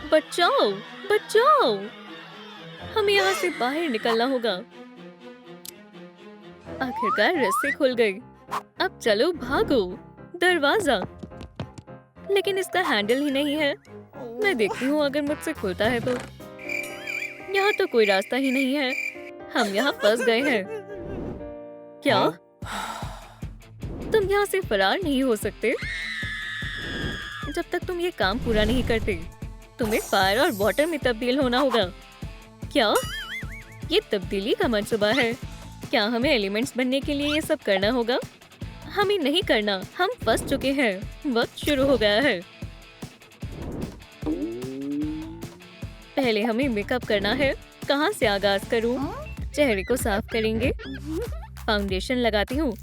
बचाओ, बचाओ! हमें यहाँ से बाहर निकलना होगा। आखिरकार रस्सी खुल गई। अब चलो भागो। दरवाजा, लेकिन इसका हैंडल ही नहीं है। मैं देखती हूँ अगर मुझसे खुलता है तो। यहाँ तो कोई रास्ता ही नहीं है। हम यहाँ फंस गए हैं। क्या? तुम यहाँ से फरार नहीं हो सकते जब तक तुम ये काम पूरा नहीं करते। तुम्हें फायर और वाटर में तब्दील होना होगा। क्या? ये तब्दीली का मंसूबा है? क्या हमें एलिमेंट्स बनने के लिए ये सब करना होगा? हमें नहीं करना, हम फंस चुके हैं। वक्त शुरू हो गया है। पहले हमें मेकअप करना है। कहाँ से आगाज करूँ? चेहरे को साफ करेंगे। फाउंडेशन लगाती हूँ।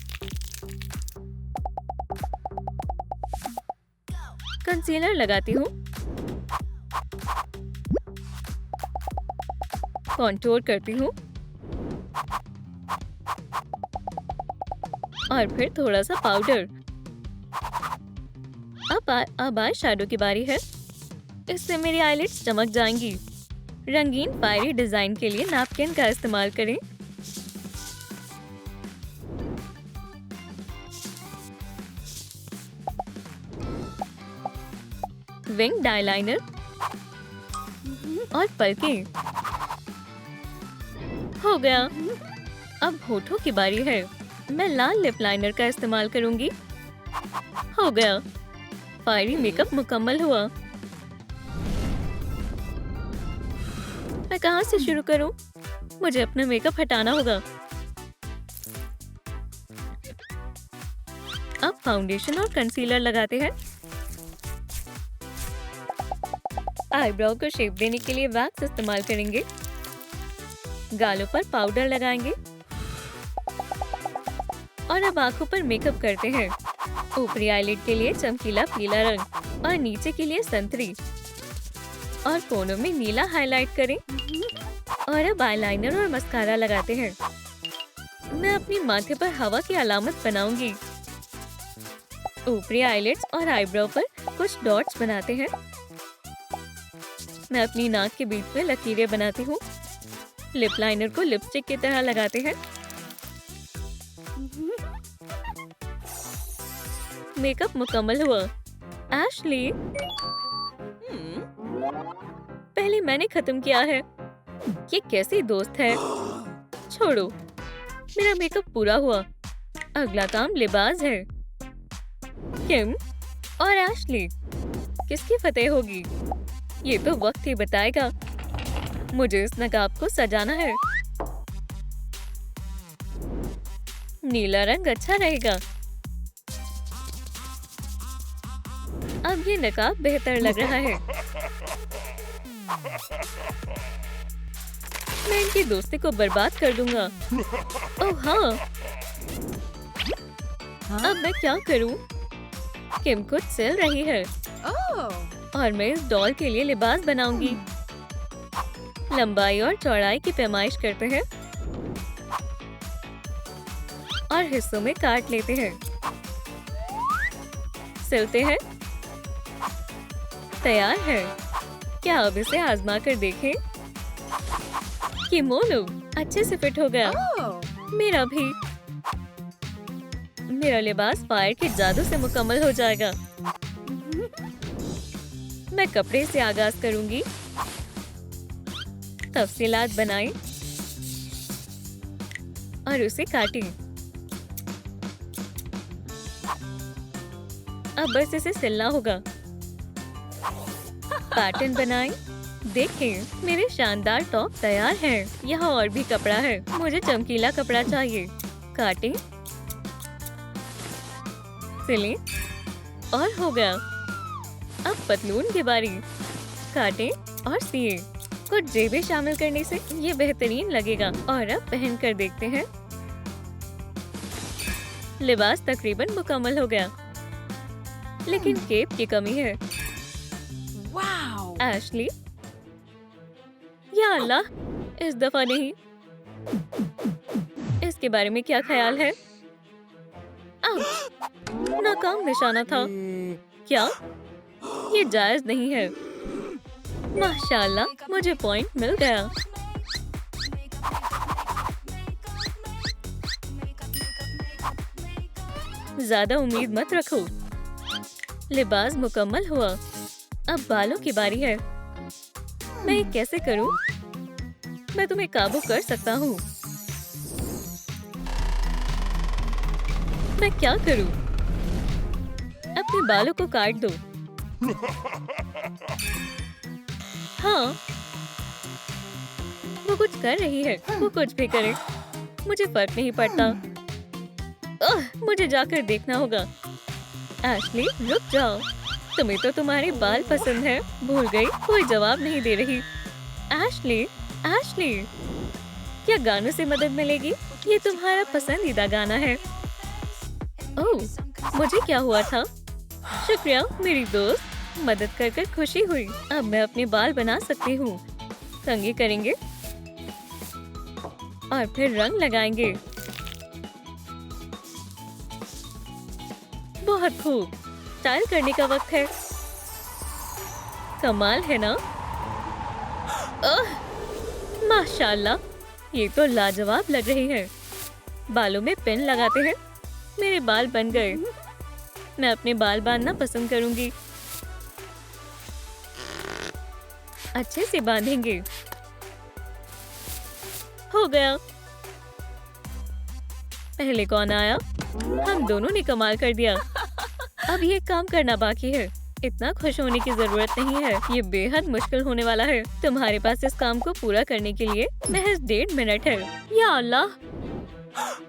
कंसीलर लगाती हूँ। कॉन्टूर करती हूँ और फिर थोड़ा सा पाउडर। अब आई शैडो की बारी है। इससे मेरी आईलिड्स चमक जाएंगी। रंगीन फायरी डिजाइन के लिए नैपकिन का इस्तेमाल करें। विंग आईलाइनर और पलकें। हो गया। अब होठों की बारी है। मैं लाल लिप लाइनर का इस्तेमाल करूंगी। हो गया। फायरी मेकअप मुकम्मल हुआ। मैं कहाँ से शुरू करूं? मुझे अपना मेकअप हटाना होगा। अब फाउंडेशन और कंसीलर लगाते हैं। आईब्रो को शेप देने के लिए वैक्स इस्तेमाल करेंगे। गालों पर पाउडर लगाएंगे और अब आंखों पर मेकअप करते हैं। ऊपरी आईलिड के लिए चमकीला पीला रंग और नीचे के लिए संतरी और कोनों में नीला हाईलाइट करें। और अब आईलाइनर और मस्कारा लगाते हैं। मैं अपनी माथे पर हवा की अलामत बनाऊंगी। ऊपरी आईलिड्स और आईब्रो पर कुछ डॉट्स बनाते हैं। मैं अपनी नाक के बीच में लकीरें बनाती हूँ। लिप लाइनर को लिपस्टिक की तरह लगाते हैं। मेकअप मुकम्मल हुआ। एशली, पहले मैंने खत्म किया है। ये कैसी दोस्त है? छोड़ो, मेरा मेकअप पूरा हुआ। अगला काम लिबास है। किम और एशली, किसकी फतेह होगी? ये तो वक्त ही बताएगा। मुझे इस नकाब को सजाना है। नीला रंग अच्छा रहेगा। अब ये नकाब बेहतर लग रहा है। मैं इनकी दोस्ती को बर्बाद कर दूंगा। ओह हाँ, अब मैं क्या करूं? किम कुछ सिल रही है और मैं इस डॉल के लिए लिबास बनाऊंगी। लंबाई और चौड़ाई की पैमाइश करते हैं और हिस्सों में काट लेते हैं। सिलते हैं। तैयार है। क्या अब इसे आजमा कर देखें? किमोनो अच्छे से फिट हो गया। मेरा भी। मेरा लिबास फायर के जादू से मुकम्मल हो जाएगा। मैं कपड़े से आगाज करूंगी। तफसीलात बनाएं और उसे काटें। अब बस इसे सिलना होगा। पैटर्न बनाएं। देखें, मेरे शानदार टॉप तैयार हैं। यहाँ और भी कपड़ा है। मुझे चमकीला कपड़ा चाहिए। काटें, सिलें और हो गया। अब पतलून की बारी। काटें और सिए। कुछ जेबें शामिल करने से ये बेहतरीन लगेगा। और अब पहन कर देखते हैं। लिबास तकरीबन मुकम्मल हो गया, लेकिन केप की कमी है। एशली, या अल्लाह, इस दफा नहीं। इसके बारे में क्या ख्याल है? नाकाम निशाना था। क्या? ये जायज नहीं है। माशाल्लाह, मुझे पॉइंट मिल गया। ज्यादा उम्मीद मत रखो। लिबास मुकम्मल हुआ। अब बालों की बारी है। मैं ये कैसे करूं? मैं तुम्हें काबू कर सकता हूँ। मैं क्या करूं? अपने बालों को काट दो। हाँ, वो कुछ कर रही है। वो कुछ भी करे, मुझे फर्क नहीं पड़ता। मुझे जाकर देखना होगा। एशली, रुक जाओ। तुम्हें तो तुम्हारे बाल पसंद है। भूल गई, कोई जवाब नहीं दे रही। एशली, एशली, क्या गानों से मदद मिलेगी? ये तुम्हारा पसंदीदा गाना है। ओह, मुझे क्या हुआ था? शुक्रिया मेरी दोस्त, मदद कर कर खुशी हुई। अब मैं अपने बाल बना सकती हूँ। कंघी करेंगे और फिर रंग लगाएंगे। बहुत खूब, स्टाइल करने का वक्त है। कमाल है ना? माशाल्लाह, ये तो लाजवाब लग रही है। बालों में पिन लगाते हैं। मेरे बाल बन गए। मैं अपने बाल बांधना पसंद करूंगी। अच्छे से बांधेंगे। हो गया। पहले कौन आया? हम दोनों ने कमाल कर दिया। अब ये काम करना बाकी है। इतना खुश होने की जरूरत नहीं है। ये बेहद मुश्किल होने वाला है। तुम्हारे पास इस काम को पूरा करने के लिए महज 1.5 मिनट है। या अल्लाह,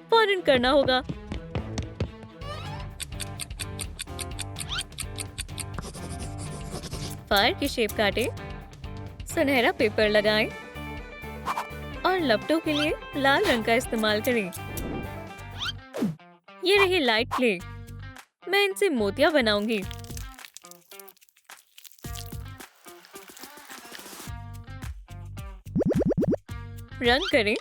फौरन करना होगा। फायर की शेप काटे, सुनहरा पेपर लगाएं और लपटों के लिए लाल रंग का इस्तेमाल करें। ये रही लाइट क्ले। मैं इनसे मोतियां बनाऊंगी। रंग करें।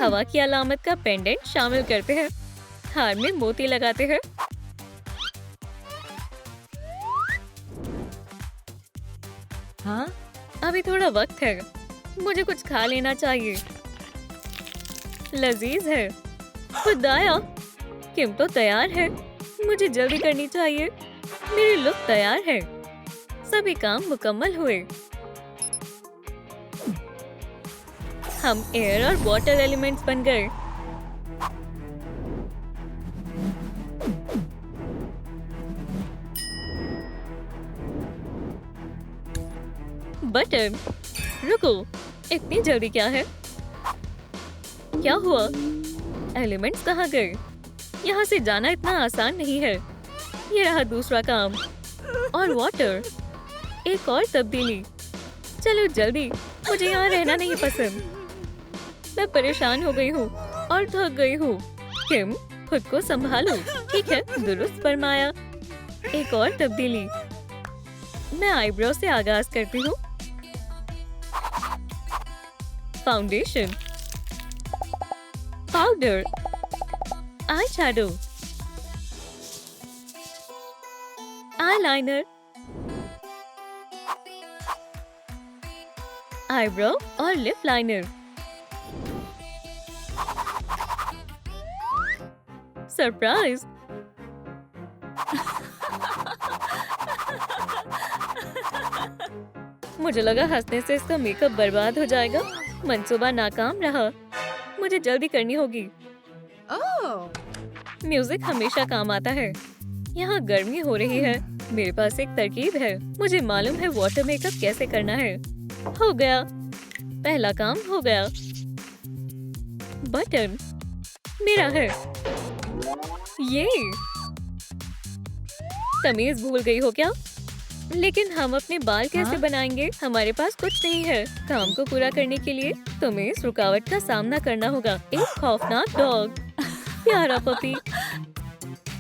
हवा की अलामत का पेंडेंट शामिल करते हैं। हार में मोती लगाते हैं। हाँ, अभी थोड़ा वक्त है। मुझे कुछ खा लेना चाहिए। लजीज है। खुदाया, किम तो तैयार है। मुझे जल्दी करनी चाहिए। मेरी लुक तैयार है। सभी काम मुकम्मल हुए। हम एयर और वाटर एलिमेंट्स बन गए। बटन, रुको, इतनी जल्दी क्या है? क्या हुआ? एलिमेंट्स कहाँ गए? यहाँ से जाना इतना आसान नहीं है। ये रहा दूसरा काम। और वाटर, एक और तब्दीली। चलो जल्दी, मुझे यहाँ रहना नहीं पसंद। मैं परेशान हो गई हूँ और थक गई हूँ। किम, खुद को संभालो। ठीक है, दुरुस्त फरमाया। एक और तब्दीली। मैं आईब्रो से आगाज करती हूँ। Foundation, powder, eye shadow, eyeliner, eyebrow और लिप लाइनर। सरप्राइज! मुझे लगा हंसने से इसका मेकअप बर्बाद हो जाएगा। मंसूबा नाकाम रहा। मुझे जल्दी करनी होगी। म्यूजिक हमेशा काम आता है। यहाँ गर्मी हो रही है। मेरे पास एक तरकीब है। मुझे मालूम है वाटर मेकअप कैसे करना है। हो गया, पहला काम हो गया। बटन मेरा है। ये तमीज भूल गई हो क्या? लेकिन हम अपने बाल कैसे बनाएंगे? हमारे पास कुछ नहीं है। काम को पूरा करने के लिए तुम्हें इस रुकावट का सामना करना होगा। एक खौफनाक डॉग, प्यारा पपी।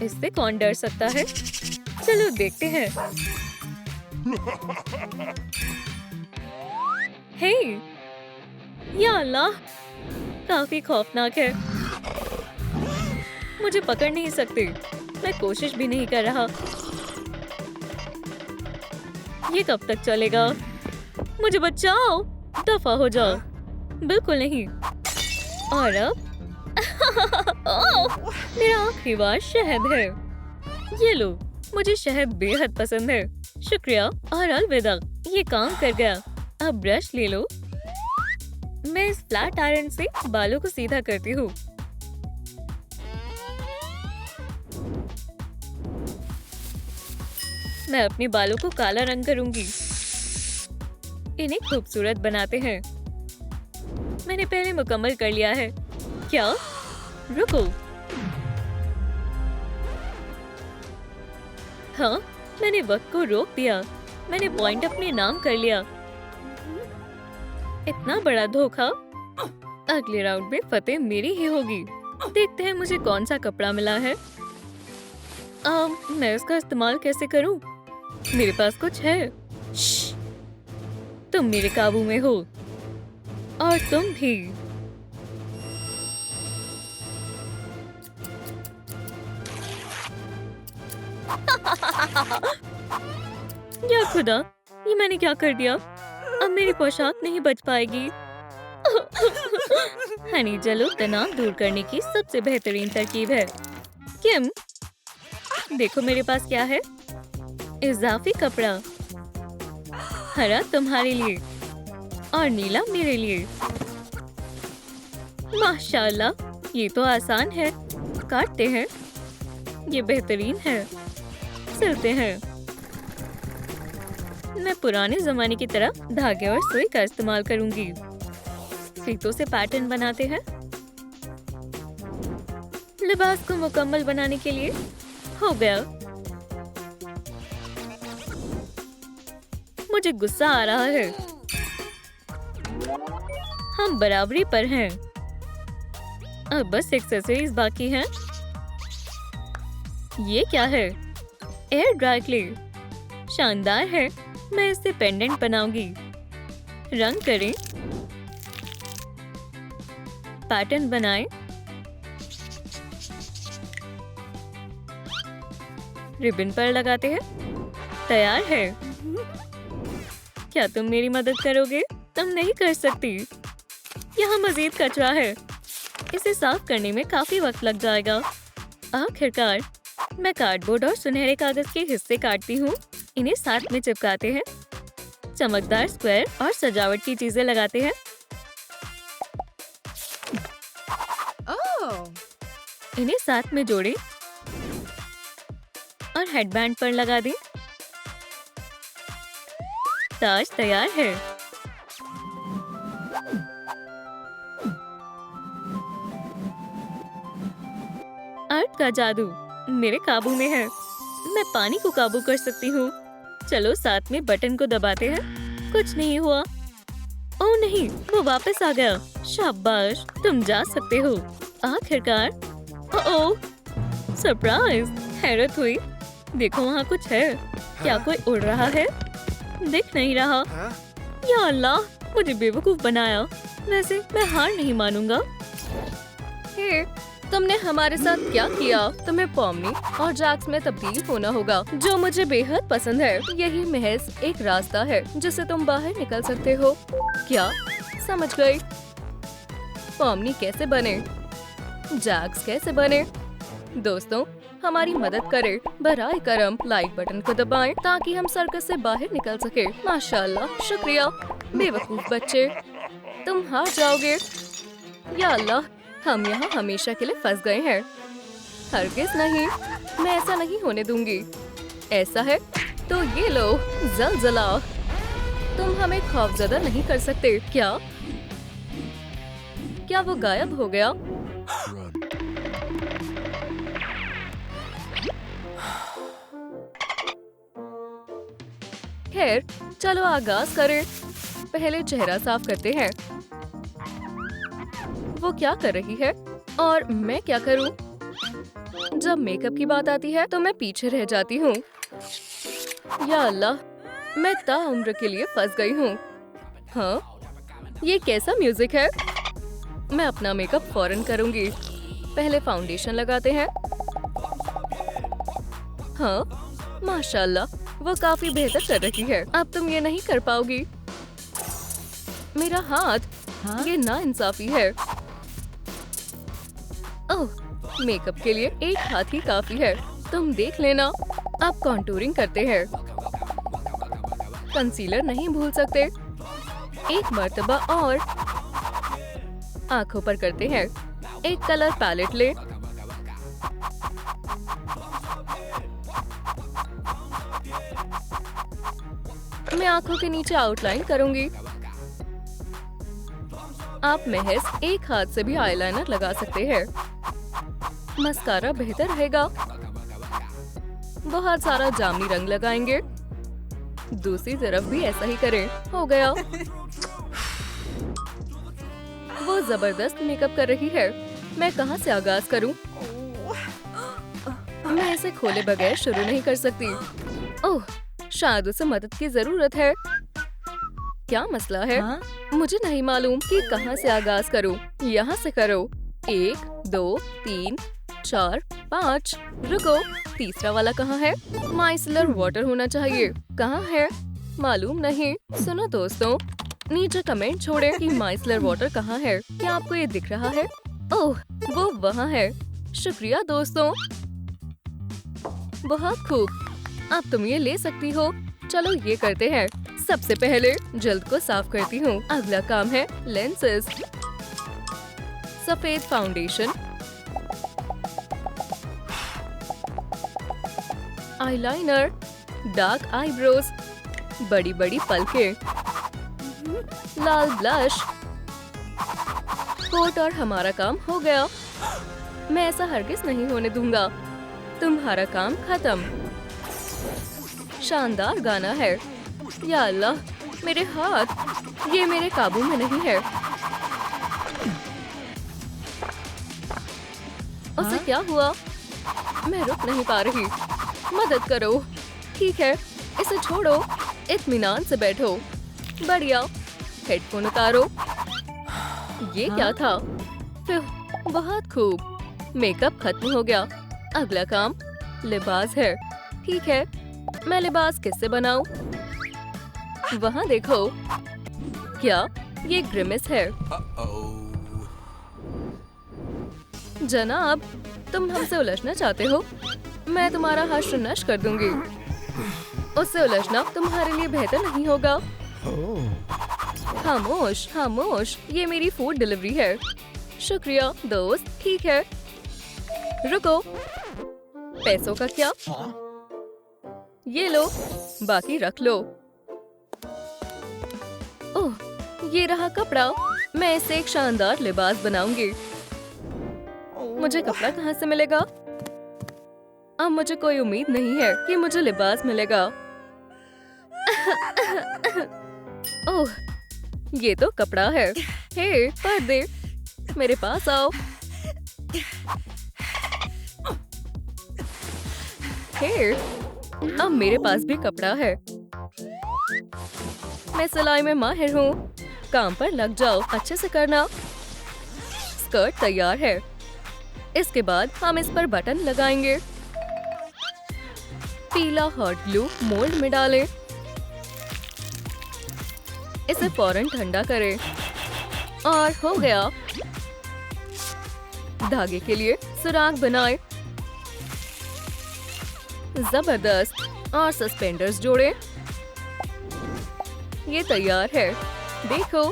इससे कौन डर सकता है? चलो देखते हैं। हे, या अल्लाह, काफी खौफनाक है। मुझे पकड़ नहीं सकते। मैं कोशिश भी नहीं कर रहा। ये कब तक चलेगा? मुझे बचाओ, दफा हो जाओ। बिल्कुल नहीं। और अब ओह, मेरा आखिरी बार शहद है। ये लो, मुझे शहद बेहद पसंद है। शुक्रिया और अलविदा, ये काम कर गया। अब ब्रश ले लो। मैं इस फ्लैट आयरन से बालों को सीधा करती हूँ। मैं अपने बालों को काला रंग करूंगी। इन्हें खूबसूरत बनाते हैं। मैंने पहले मुकम्मल कर लिया है। क्या? रुको। हाँ, मैंने वक्त को रोक दिया। मैंने पॉइंट अपने नाम कर लिया। इतना बड़ा धोखा। अगले राउंड में फतेह मेरी ही होगी। देखते हैं मुझे कौन सा कपड़ा मिला है। मैं इसका इस्तेमाल कैसे करूं? मेरे पास कुछ है। श्श, तुम मेरे काबू में हो। और तुम भी। या खुदा, ये मैंने क्या कर दिया? अब मेरी पोशाक नहीं बच पाएगी। हनी जलो तनाव दूर करने की सबसे बेहतरीन तरकीब है। किम, देखो मेरे पास क्या है। इजाफी कपड़ा। हरा तुम्हारे लिए और नीला मेरे लिए। माशाल्लाह, ये तो आसान है। काटते हैं। ये बेहतरीन है। सिलते हैं। मैं पुराने जमाने की तरह धागे और सुई का इस्तेमाल करूंगी। फीतों से पैटर्न बनाते हैं। लिबास को मुकम्मल बनाने के लिए हो गया। मुझे गुस्सा आ रहा है। हम बराबरी पर हैं। अब बस एक्सेसरीज बाकी हैं। ये क्या है? Air dry clay. शानदार है। मैं इससे पेंडेंट बनाऊंगी। रंग करें। पैटर्न बनाएं। रिबन पर लगाते हैं। तैयार है। क्या तुम मेरी मदद करोगे? तुम नहीं कर सकती। यहाँ मजीद कचरा है। इसे साफ करने में काफी वक्त लग जाएगा। आखिरकार मैं कार्डबोर्ड और सुनहरे कागज के हिस्से काटती हूँ। इन्हें साथ में चिपकाते हैं। चमकदार स्क्वायर और सजावट की चीजें लगाते हैं। इन्हें साथ में जोड़ें और हेडबैंड पर लगा दें। ताज तैयार है। आर्ट का जादू मेरे काबू में है। मैं पानी को काबू कर सकती हूँ। चलो साथ में बटन को दबाते हैं। कुछ नहीं हुआ। ओह नहीं, वो वापस आ गया। शाबाश, तुम जा सकते हो। आखिरकार। ओह, सरप्राइज। हैरत हुई। देखो वहाँ कुछ है। क्या कोई उड़ रहा है? दिख नहीं रहा। या अल्लाह, मुझे बेवकूफ बनाया। वैसे मैं हार नहीं मानूंगा। हे, तुमने हमारे साथ क्या किया? तुम्हें पॉमनी और जैक्स में तब्दील होना होगा, जो मुझे बेहद पसंद है। यही महज एक रास्ता है जिससे तुम बाहर निकल सकते हो। क्या? समझ गई। पॉमनी कैसे बने? जैक्स कैसे बने? दोस्तों, हमारी मदद करें। बराए करम लाइक बटन को दबाएं ताकि हम सर्कस से बाहर निकल सके। माशाल्लाह, शुक्रिया। बेवकूफ बच्चे, तुम हार जाओगे। या अल्लाह, हम यहाँ हमेशा के लिए फंस गए हैं। हरगिज़ नहीं, मैं ऐसा नहीं होने दूंगी। ऐसा है तो ये लो, ज़लज़ला। तुम हमें खौफज़दा नहीं कर सकते। क्या? क्या वो गायब हो गया? खैर, चलो आगाज करें। पहले चेहरा साफ करते हैं। वो क्या कर रही है और मैं क्या करूं? जब मेकअप की बात आती है तो मैं पीछे रह जाती हूँ। या अल्लाह, मैं ताउम्र के लिए फंस गई हूँ। हाँ, ये कैसा म्यूजिक है? मैं अपना मेकअप फौरन करूंगी। पहले फाउंडेशन लगाते हैं। हाँ, माशाल्लाह, वो काफी बेहतर कर रही है। अब तुम ये नहीं कर पाओगी। मेरा हाथ, ये नाइंसाफी है। ओह, मेकअप के लिए एक हाथ ही काफी है। तुम देख लेना। अब कॉन्टूरिंग करते हैं। कंसीलर नहीं भूल सकते। एक मर्तबा और आंखों पर करते हैं। एक कलर पैलेट ले। मैं आंखों के नीचे आउटलाइन करूंगी। आप महज एक हाथ से भी आईलाइनर लगा सकते हैं। मस्कारा बेहतर रहेगा। बहुत सारा जामुनी रंग लगाएंगे। दूसरी तरफ भी ऐसा ही करें। हो गया। वो जबरदस्त मेकअप कर रही है। मैं कहाँ से आगाज करूं? मैं इसे खोले बगैर शुरू नहीं कर सकती। ओह, शायद उसे मदद की जरूरत है। क्या मसला है? मुझे नहीं मालूम कि कहाँ से आगाज करूं। यहाँ से करो। 1 2 3 4 5। रुको, तीसरा वाला कहाँ है? माइसलर वाटर होना चाहिए। कहाँ है? मालूम नहीं। सुनो दोस्तों, नीचे कमेंट छोड़े कि माइसलर वाटर कहाँ है। क्या आपको ये दिख रहा है? ओह, वो वहाँ है। शुक्रिया दोस्तों। बहुत खूब। अब तुम ये ले सकती हो। चलो ये करते हैं। सबसे पहले जल्द को साफ करती हूँ। अगला काम है लेंसेज। सफेद फाउंडेशन, आईलाइनर, डार्क आईब्रोज, बड़ी बड़ी पलकें, लाल ब्लश, कोट और हमारा काम हो गया। मैं ऐसा हरगिज नहीं होने दूंगा। तुम्हारा काम खत्म। शानदार गाना है। या अल्लाह, मेरे हाथ, ये मेरे काबू में नहीं है। उसे क्या हुआ? मैं रुक नहीं पा रही। मदद करो। ठीक है, इसे छोड़ो। इत्मीनान से बैठो। बढ़िया। हेडफोन उतारो। ये क्या था? बहुत खूब। मेकअप खत्म हो गया। अगला काम लिबास है। ठीक है, मैं लिबास किससे बनाऊं? वहाँ देखो। क्या ये ग्रिमिस है? जनाब, तुम हमसे उलझना चाहते हो? मैं तुम्हारा हश्र नश कर दूंगी। उससे उलझना तुम्हारे लिए बेहतर नहीं होगा। खामोश, खामोश। ये मेरी फूड डिलीवरी है। शुक्रिया दोस्त। ठीक है, रुको। पैसों का क्या? ये लो, बाकी रख लो। ओह, ये रहा कपड़ा। मैं इससे एक शानदार लिबास बनाऊंगी। मुझे कपड़ा कहाँ से मिलेगा? अब मुझे कोई उम्मीद नहीं है कि मुझे लिबास मिलेगा। ओह, ये तो कपड़ा है। हे पर्दे, मेरे पास आओ। हे, अब मेरे पास भी कपड़ा है। मैं सिलाई में माहिर हूँ। काम पर लग जाओ। अच्छे से करना। स्कर्ट तैयार है। इसके बाद हम इस पर बटन लगाएंगे। पीला हॉट ग्लू मोल्ड में डालें। इसे फौरन ठंडा करें। और हो गया। धागे के लिए सुराख बनाएं। जबरदस्त। और सस्पेंडर्स जोड़ें। ये तैयार है। देखो,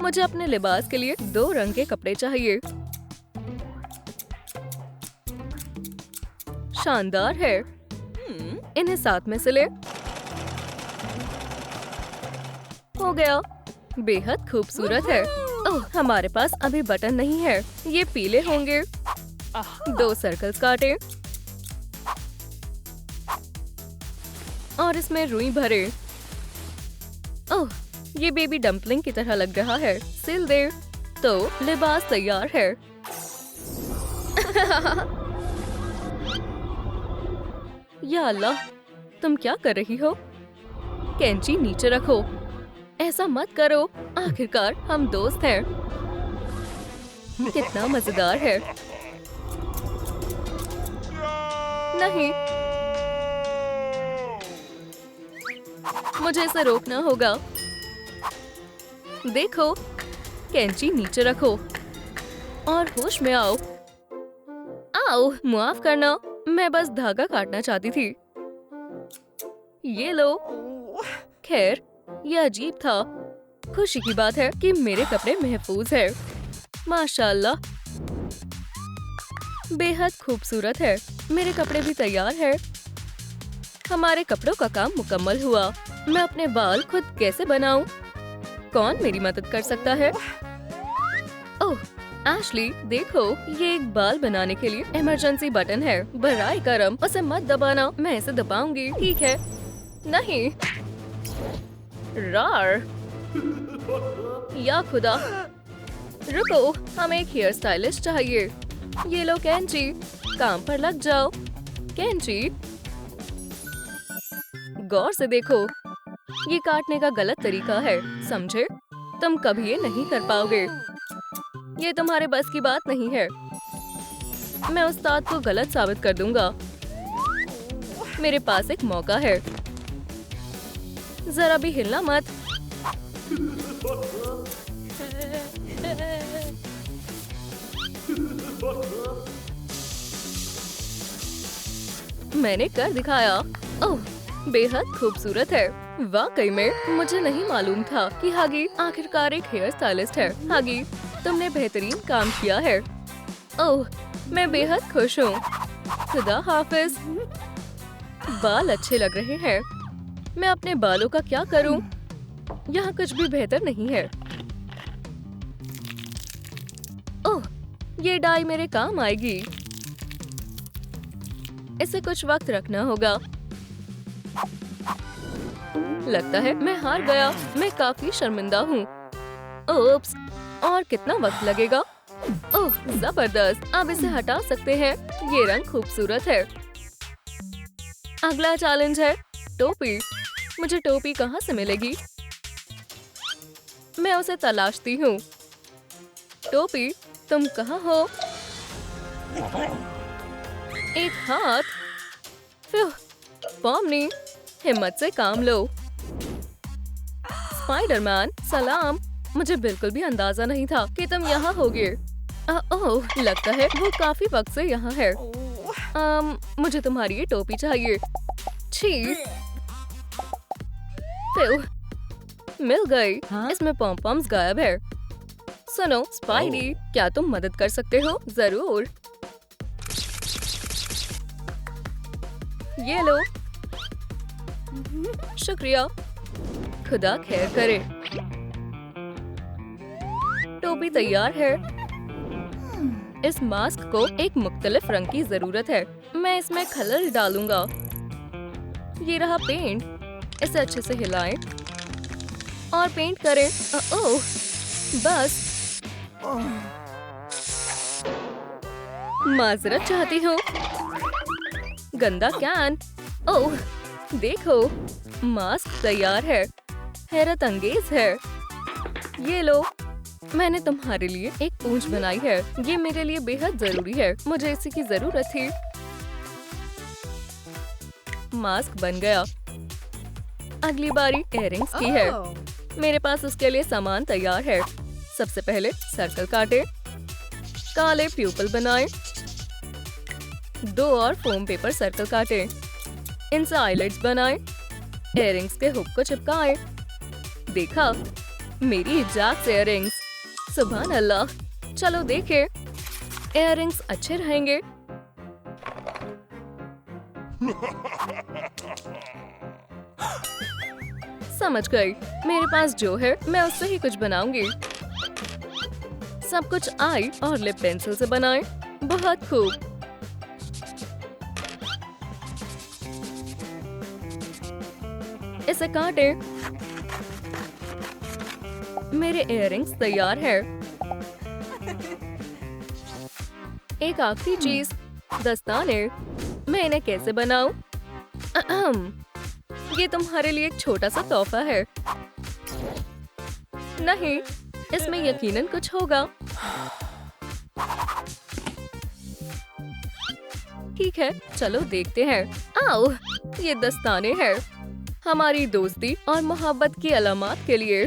मुझे अपने लिबास के लिए 2 रंग के कपड़े चाहिए। शानदार है। इन्हें साथ में सिले। हो गया। बेहद खूबसूरत है। ओह, हमारे पास अभी बटन नहीं है। ये पीले होंगे। 2 सर्कल्स काटें और इसमें रुई भरे। ओह, ये बेबी डम्पलिंग की तरह लग रहा है। सिल दे। तो लिबास तैयार है। या अल्लाह, तुम क्या कर रही हो? कैंची नीचे रखो। ऐसा मत करो। आखिरकार हम दोस्त हैं। कितना मजेदार है। नहीं, मुझे इसे रोकना होगा। देखो, कैंची नीचे रखो और होश में आओ। आओ, माफ करना, मैं बस धागा काटना चाहती थी। ये लो। खैर, यह अजीब था। खुशी की बात है कि मेरे कपड़े महफूज हैं। माशाल्लाह, बेहद खूबसूरत है। मेरे कपड़े भी तैयार हैं। हमारे कपड़ों का काम मुकम्मल हुआ। मैं अपने बाल खुद कैसे बनाऊं? कौन मेरी मदद कर सकता है? ओह, एशली, देखो, ये एक बाल बनाने के लिए इमरजेंसी बटन है। बराए करम उसे मत दबाना। मैं इसे दबाऊंगी। ठीक है। नहीं। रार। या खुदा। रुको, हमें एक हेयर स्टाइलिस्ट चाहिए। ये लो कैंची, काम पर लग जाओ। कैंची, गौर से देखो, ये काटने का गलत तरीका है, समझे? तुम कभी ये नहीं कर पाओगे। ये तुम्हारे बस की बात नहीं है। मैं उस्ताद को गलत साबित कर दूंगा। मेरे पास एक मौका है। जरा भी हिलना मत। मैंने कर दिखाया। ओह, बेहद खूबसूरत है। वाकई में मुझे नहीं मालूम था कि हागी आखिरकार एक हेयर स्टाइलिस्ट है। हागी, तुमने बेहतरीन काम किया है। ओह, मैं बेहद खुश हूँ। खुदा हाफिज। बाल अच्छे लग रहे हैं। मैं अपने बालों का क्या करूँ? यहाँ कुछ भी बेहतर नहीं है। ओह, ये डाई मेरे काम आएगी। इसे कुछ वक्त रखना होगा। लगता है मैं हार गया। मैं काफी शर्मिंदा हूँ। ओप्स, और कितना वक्त लगेगा? ओह, जबरदस्त। अब इसे हटा सकते हैं। ये रंग खूबसूरत है। अगला चैलेंज है टोपी। मुझे टोपी कहाँ से मिलेगी? मैं उसे तलाशती हूँ। टोपी, तुम कहाँ हो? एक हाथ। फिर, पॉमनी, हिम्मत से काम लो। स्पाइडरमैन, सलाम। मुझे बिल्कुल भी अंदाजा नहीं था कि तुम यहाँ होगे। ओह, लगता है वो काफी वक्त से यहाँ है। मुझे तुम्हारी ये टोपी चाहिए। छी। फिर, मिल गई। हाँ? इसमें पॉम-पॉम्स गायब है। सुनो स्पाइडी, क्या तुम मदद कर सकते हो? जरूर। ये लो। शुक्रिया। खुदा खैर करे। टोपी तैयार है। इस मास्क को एक मुख्तलिफ रंग की जरूरत है। मैं इसमें कलर डालूंगा। ये रहा पेंट। इसे अच्छे से हिलाएं और पेंट करें। ओह, बस। माजरत चाहती हूँ। गंदा कैन। ओह, देखो, मास्क तैयार है। हैरत अंगेज है। ये लो, मैंने तुम्हारे लिए एक पूंछ बनाई है। ये मेरे लिए बेहद जरूरी है। मुझे इसी की जरूरत थी। मास्क बन गया। अगली बारी इयररिंग्स की है। मेरे पास उसके लिए सामान तैयार है। सबसे पहले सर्कल काटे, काले प्यूपल बनाएं, 2 और फोम पेपर सर्कल काटें, इनसे आईलेट्स बनाएं, इयररिंग्स के हुक को चिपकाएं। देखा, मेरी जैक्स इयररिंग्स। सुभान अल्लाह। चलो देखें, इयररिंग्स अच्छे रहेंगे। समझ गई। मेरे पास जो है मैं उससे ही कुछ बनाऊंगी। सब कुछ आई और लिप पेंसिल से बनाएं। बहुत खूब। इसे काटें। मेरे इयररिंग्स तैयार है। एक आखिरी चीज, दस्ताने। मैं इन्हें कैसे बनाऊं? ये तुम्हारे लिए एक छोटा सा तोहफा है। नहीं, इसमें यकीनन कुछ होगा। ठीक है, चलो देखते हैं। आओ, ये दस्ताने हैं। हमारी दोस्ती और मोहब्बत की अलामत के लिए।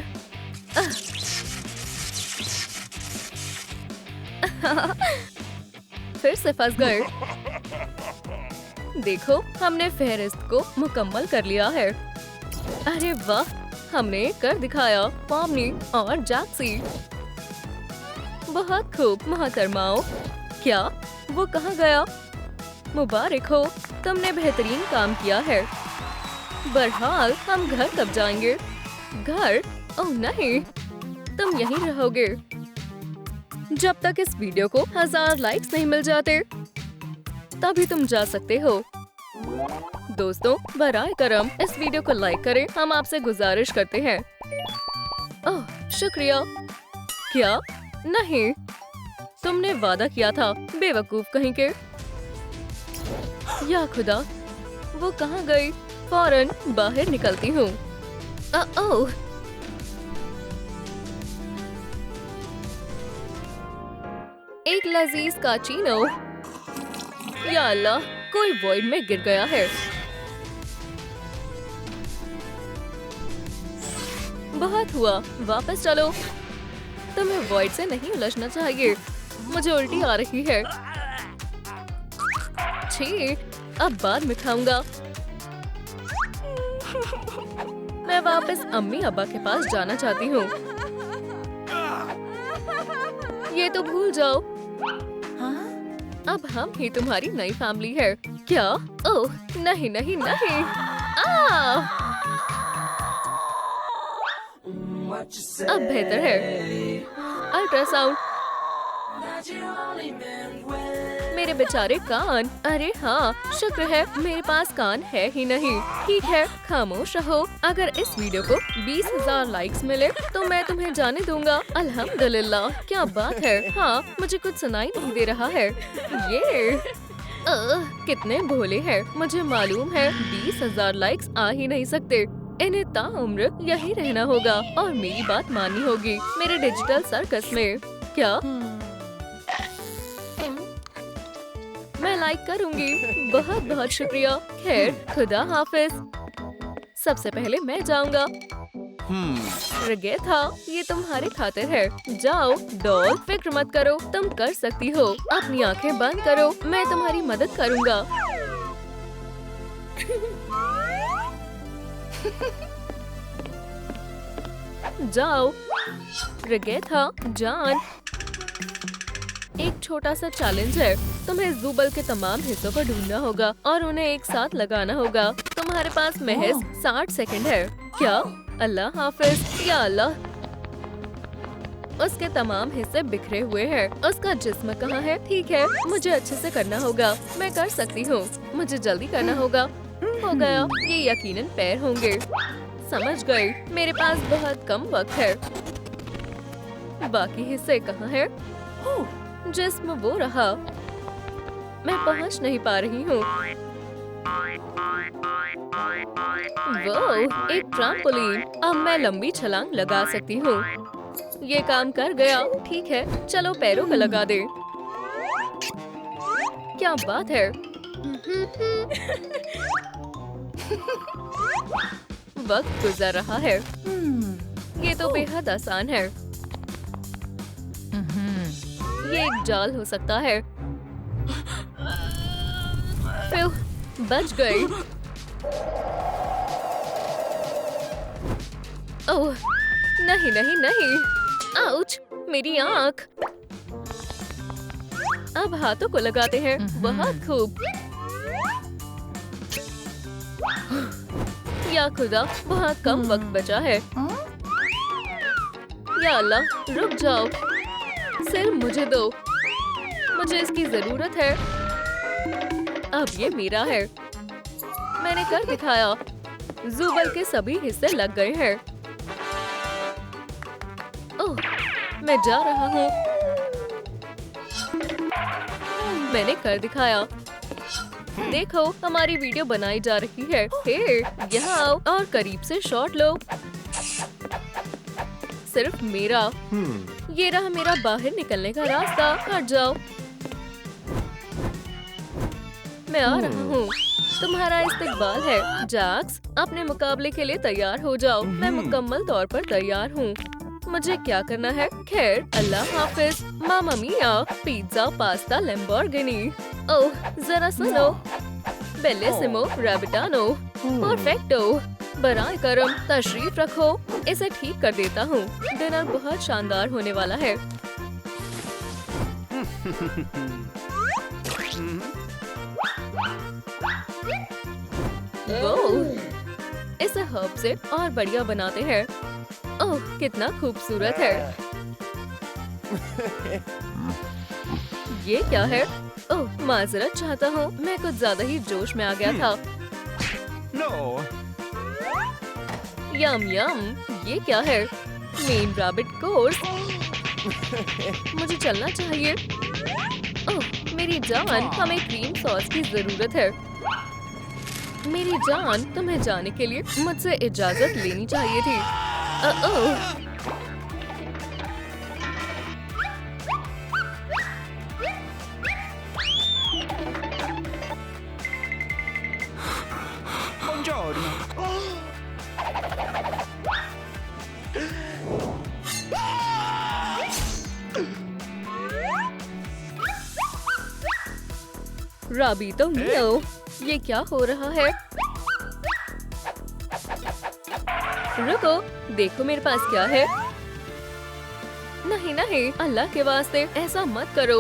फिर से फंस गए। देखो, हमने फहरिस्त को मुकम्मल कर लिया है। अरे वाह, हमने कर दिखाया पॉमनी और जैक्सी। बहुत खूब मोहतरमाओ। क्या वो कहाँ गया? मुबारक हो, तुमने बेहतरीन काम किया है। बहरहाल हम घर कब जाएंगे? घर? ओह नहीं, तुम यहीं रहोगे जब तक इस वीडियो को 1000 लाइक्स नहीं मिल जाते। तभी तुम जा सकते हो। दोस्तों, बराए करम इस वीडियो को लाइक करें, हम आपसे गुजारिश करते हैं। ओह शुक्रिया। क्या? नहीं, तुमने वादा किया था, बेवकूफ कहीं के। या खुदा, वो कहाँ गई? फौरन बाहर निकलती हूँ। ओह, एक लजीज काचीनो। या अल्लाह, कोई वॉइड में गिर गया है। बहुत हुआ, वापस चलो। तुम्हें वॉइड से नहीं उलझना चाहिए। मुझे उल्टी आ रही है। छी, अब बाद में खाऊंगा। मैं वापस अम्मी अब्बा के पास जाना चाहती हूँ। ये तो भूल जाओ। अब हम ही तुम्हारी नई फैमिली है। क्या? ओह नहीं नहीं नहीं। अब बेहतर है। अल्ट्रासाउंड। मेरे बेचारे कान। अरे हाँ, शुक्र है मेरे पास कान है ही नहीं। ठीक है, खामोश रहो। अगर इस वीडियो को 20,000 लाइक्स मिले तो मैं तुम्हें जाने दूंगा। अल्हम्दुलिल्लाह, क्या बात है। हाँ, मुझे कुछ सुनाई नहीं दे रहा है। ये कितने भोले हैं। मुझे मालूम है 20,000 लाइक्स आ ही नहीं सकते। इन्हें ताउम्र यही रहना होगा और मेरी बात माननी होगी मेरे डिजिटल सर्कस में। क्या? मैं लाइक करूंगी। बहुत बहुत शुक्रिया। खैर, खुदा हाफिज। सबसे पहले मैं जाऊंगा। था, ये तुम्हारे खातिर है। जाओ डॉल, फिक्र मत करो, तुम कर सकती हो। अपनी आंखें बंद करो, मैं तुम्हारी मदद करूंगा। जाओ था, जान। एक छोटा सा चैलेंज है। तुम्हें ज़ूबल के तमाम हिस्सों को ढूंढना होगा और उन्हें एक साथ लगाना होगा। तुम्हारे पास महज 60 सेकंड है। क्या? अल्लाह हाफिज। या अल्लाह, उसके तमाम हिस्से बिखरे हुए हैं। उसका जिस्म कहाँ है? ठीक है, मुझे अच्छे से करना होगा। मैं कर सकती हूँ। मुझे जल्दी करना होगा। हो गया। ये यकीनन पैर होंगे। समझ गई। मेरे पास बहुत कम वक्त है। बाकी हिस्से कहाँ हैं? जिस्म वो रहा। मैं पहुँच नहीं पा रही हूँ। वो एक ट्रैम्पोलिन। अब मैं लंबी छलांग लगा सकती हूँ। ये काम कर गया। ठीक है, चलो पैरों को लगा दे। क्या बात है। वक्त गुजर रहा है। ये तो बेहद आसान है। ये एक जाल हो सकता है। बच गई। ओह नहीं नहीं नहीं। आउच, मेरी आँख। अब हाथों को लगाते हैं। बहुत खूब। या खुदा, बहुत कम वक्त बचा है। या अल्लाह, रुक जाओ। सिर्फ मुझे दो, मुझे इसकी जरूरत है। अब ये मेरा है। मैंने कर दिखाया। ज़ूबल के सभी हिस्से लग गए हैं। ओह, मैं जा रहा हूँ। मैंने कर दिखाया। देखो, हमारी वीडियो बनाई जा रही है। हे, यहाँ आओ और करीब से शॉट लो। सिर्फ मेरा। ये रहा मेरा बाहर निकलने का रास्ता। हट जाओ। मैं आ रहा हूँ। तुम्हारा इस्तकबाल है। जैक्स, अपने मुकाबले के लिए तैयार हो जाओ। मैं मुकम्मल तौर पर तैयार हूँ। मुझे क्या करना है? खैर, अल्लाह हाफिज। मामा मिया, पिज्जा, पास्ता, लैम्बोर्गिनी। ओह, जरा सुनो। बेलिसिमो, रैबिटानो, परफेक्टो। बराए करम, तशरीफ रखो। इसे ठीक कर देता हूँ। डिनर बहुत शानदार होने वाला है। ओह, इसे हर्ब से और बढ़िया बनाते हैं। ओह, कितना खूबसूरत है। ये क्या है? ओह, माजरत चाहता हूँ, मैं कुछ ज्यादा ही जोश में आ गया था। यम यम, ये क्या है? Main rabbit course. मुझे चलना चाहिए। ओह, मेरी जान, हमें क्रीम सॉस की जरूरत है। मेरी जान, तुम्हें जाने के लिए मुझसे इजाजत लेनी चाहिए थी। ओह, राबितो मियो, ये क्या हो रहा है? रुको, देखो मेरे पास क्या है। नहीं नहीं, अल्लाह के वास्ते ऐसा मत करो।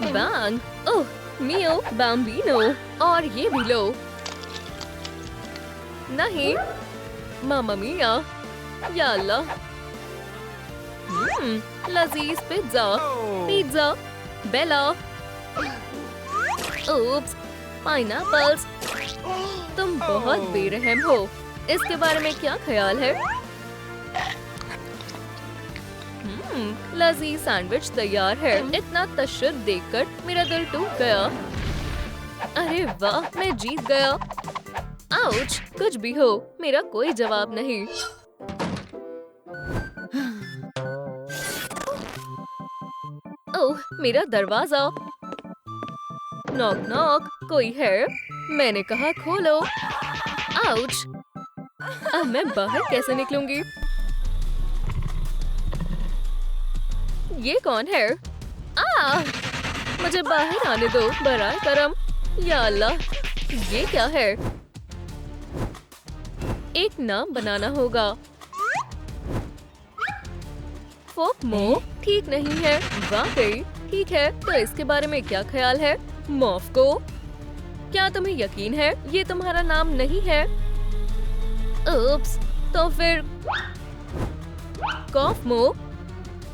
बैंग, ओह, मियो, बाम्बिनो, और ये भी लो। नहीं, मामा मिया, या अल्लाह। लजीज पिज्जा, पिज्जा, बेला। Oops, pineapples. तुम बहुत बेरहम हो। इसके बारे में क्या ख्याल है? लजीज सैंडविच तैयार है। इतना तशद्दुद देखकर मेरा दिल टूट गया। अरे वाह, मैं जीत गया। आउच, कुछ भी हो, मेरा कोई जवाब नहीं। ओह, मेरा दरवाजा। नॉक नॉक, कोई है? मैंने कहा खोलो। आउच, अब मैं बाहर कैसे निकलूंगी? ये कौन है? मुझे बाहर आने दो, बराए करम। या अल्लाह, ये क्या है? एक नाम बनाना होगा। फोकमो ठीक नहीं है। वाकई ठीक है, तो इसके बारे में क्या ख्याल है? मोफ्को, क्या तुम्हें यकीन है ये तुम्हारा नाम नहीं है? उप्स, तो फिर कॉफमो,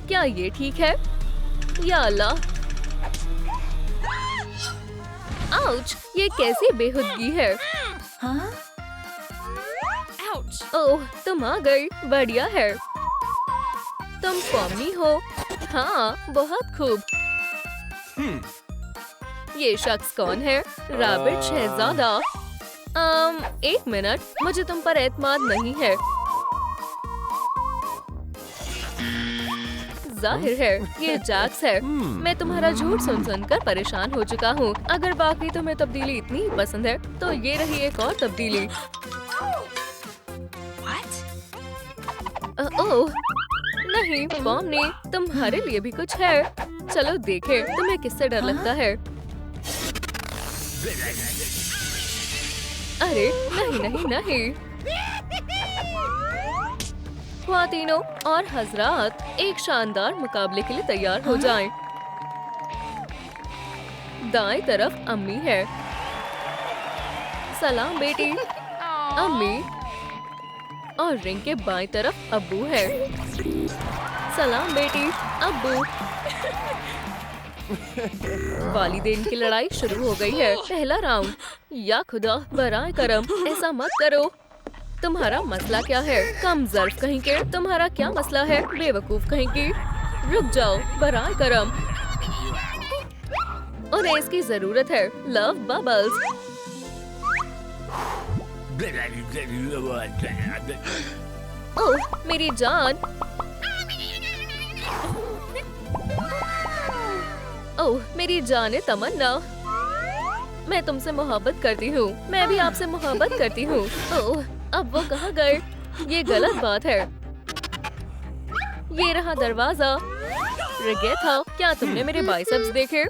क्या ये ठीक है? या अल्लाह, आउच, ये कैसी बेहुदगी है? हाँ? ओह, तुम आ गई, बढ़िया है। तुम कॉमी हो? हाँ, बहुत खूब। ये शख्स कौन है? रैबिट शहजादा। एक मिनट, मुझे तुम पर एतमाद नहीं है। जाहिर है ये जैक्स है। मैं तुम्हारा झूठ सुन सुनकर परेशान हो चुका हूँ। अगर बाकी तुम्हें तब्दीली इतनी ही पसंद है, तो ये रही एक और तब्दीली। ओह नहीं, पॉमनी, तुम्हारे लिए भी कुछ है। चलो देखें तुम्हें किससे डर लगता है। अरे नहीं नहीं नहीं। ख्वातीनों और हजरात, एक शानदार मुकाबले के लिए तैयार हो जाएं। दाएं तरफ अम्मी है। सलाम बेटी। अम्मी। और रिंग के बाएं तरफ अब्बू है। सलाम बेटी, अब्बू। वालिदैन की लड़ाई शुरू हो गई है। पहला राउंड। या खुदा, बराए करम, ऐसा मत करो। तुम्हारा मसला क्या है? कम ज़र्फ कहीं के। तुम्हारा क्या मसला है? बेवकूफ कहीं की। रुक जाओ, बराए करम। उन्हें इसकी जरूरत है। Love bubbles. ओह मेरी जान। ओह मेरी जान तमन्ना। मैं तुमसे मोहब्बत करती हूँ। मैं भी आपसे मोहब्बत करती हूँ। ओह, अब वो कहाँ गए? ये गलत बात है। ये रहा दरवाजा। रेगेथा, क्या तुमने मेरे बाइसेप्स देखे?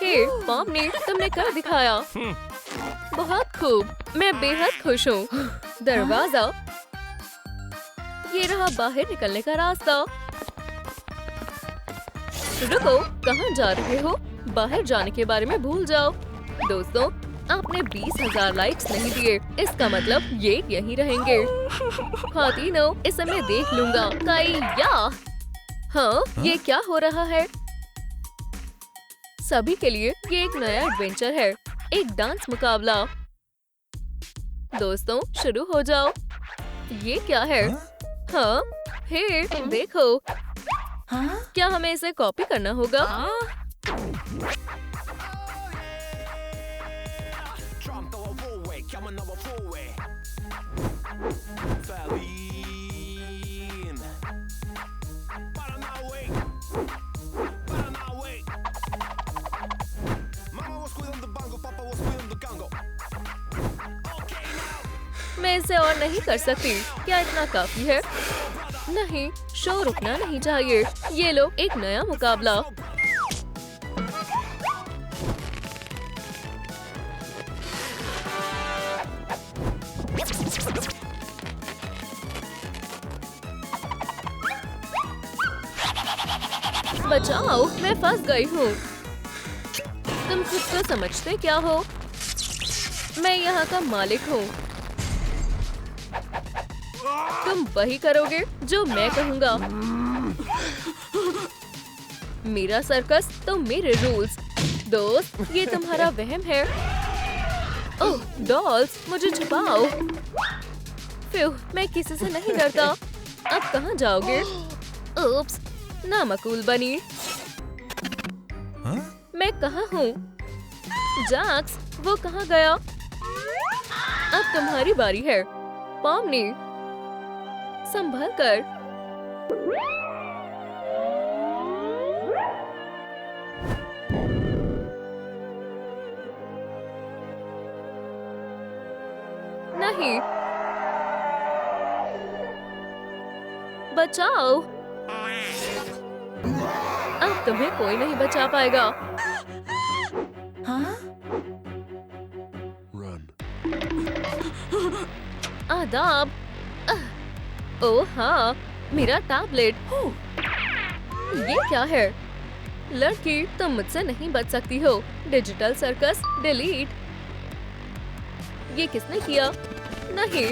हे, पॉमनी, तुमने कर दिखाया। बहुत खूब, मैं बेहद खुश हूँ। दरवाजा। ये रहा बाहर निकलने का रास्ता। रुको, कहाँ जा रहे हो? बाहर जाने के बारे में भूल जाओ। दोस्तों, आपने 20,000 लाइक्स नहीं दिए, इसका मतलब ये यहीं रहेंगे। खातिनों, इसे मैं देख लूंगा। काइया! हाँ, ये क्या हो रहा है? सभी के लिए ये एक नया एडवेंचर है, एक डांस मुकाबला। दोस्तों, शुरू हो जाओ। ये क्या है? हाँ, हे, देखो। क्या हमें इसे कॉपी करना होगा? मैं इसे और नहीं कर सकती। क्या इतना काफी है? नहीं, शो रुकना नहीं चाहिए। ये लो, एक नया मुकाबला। बचाओ, मैं फंस गई हूँ। तुम खुद को समझते क्या हो? मैं यहाँ का मालिक हूँ। तुम वही करोगे जो मैं कहूँगा। मेरा सर्कस तो मेरे रूल्स। दोस्त, ये तुम्हारा वहम है। ओह, डॉल्स, मुझे छुपाओ। फ्यू, मैं किसी से नहीं डरता। अब कहाँ जाओगे? उप्स, नामकूल बनी। मैं कहाँ हूँ? जैक्स, वो कहाँ गया? अब तुम्हारी बारी है। पॉमनी, संभल कर। नहीं, बचाओ। अब तुम्हें कोई नहीं बचा पाएगा। हाँ? आदाब। ओह हाँ, मेरा टैबलेट। ये क्या है? लड़की, तुम मुझसे नहीं बच सकती हो। Digital circus delete. ये किसने किया? नहीं,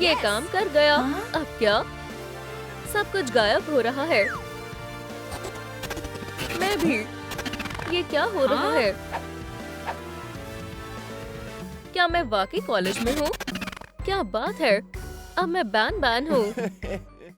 ये काम कर गया। अब क्या? सब कुछ गायब हो रहा है। मैं भी। ये क्या हो रहा है? क्या मैं वाकई कॉलेज में हूँ? क्या बात है? अब मैं बैन हूँ।